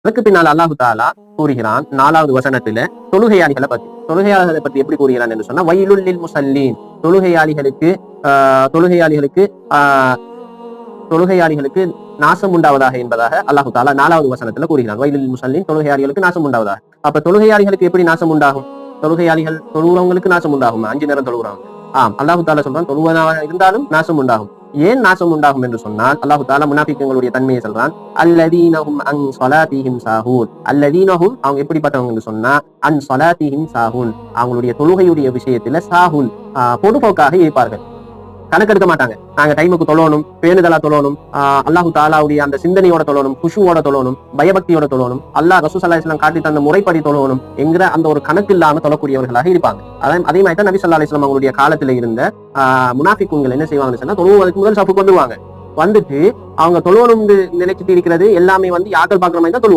அதுக்கு பின்னால் அல்லாஹு தாலா கூறுகிறான் 4வது வசனத்துல தொழுகையாளிகளை பத்தி எப்படி கூறுகிறான் என்று சொன்னா வயலுல் லில் முஸல்லீன், தொழுகையாளிகளுக்கு நாசம் உண்டாவதாக என்பதாக அல்லாஹு தாலா 4வது வசனத்துல கூறுகிறான். வயலுல் லில் முஸல்லீன், தொழுகையாளிகளுக்கு நாசம் உண்டாவதாக. அப்ப தொழுகையாளிகளுக்கு எப்படி நாசம் உண்டாகும்? தொழுகையாளிகள் தொழுகிறவங்களுக்கு நாசம் உண்டாகும். 5 நேரம் தொழுகிறாங்க. அல்லாஹு தாலா சொல்றான் தொழுவதாக இருந்தாலும் நாசம் உண்டாகும். ஏன் நாசம் உண்டாகும் என்று சொன்னால் அல்லாஹு தாலா முனாஃபிக்குகளுடைய தன்மையை சொல்றான். அல்லதீனஹும் அன் ஸலாத்திஹிம் சாஹூன். அல்லதீனஹும் அவங்க எப்படிப்பட்டவங்க என்று சொன்னா அன் ஸலாத்திஹிம் சாஹூன், அவங்களுடைய தொழுகையுடைய விஷயத்துல சாஹூன் பொதுபோக்காக இருப்பார்கள். கணக்கெடுக்க மாட்டாங்க. நாங்க டைமுக்கு தொழணும், பேணுதலா தொழணும், அல்லாஹு தாலாவுடைய அந்த சிந்தனையோட தொழணும், குஷுவோட தொழணும், பயபக்தியோட தொழணும், அல்லாஹ் ரசூல் ஸல்லல்லாஹு அலைஹி வஸல்லம் காட்டி தந்த முறைப்படி தொழணும் என்கிற அந்த ஒரு கணக்கு இல்லாம தொழக்கூடியவர்களாக இருப்பாங்க. அதே மாதிரி தான் நபி ஸல்லல்லாஹு அலைஹி வஸல்லம் அவங்களுடைய காலத்துல இருந்த முனாஃபிக்குங்கள் என்ன செய்வாங்கன்னு சொன்னா தொழுவதற்கு முதல் சஃபுக்கு வந்துட்டு அவங்க தொழுவணும் நினைச்சிட்டு இருக்கிறது எல்லாமே யாக்கள் பாக்குற மாதிரி தான் தொழுவாங்க.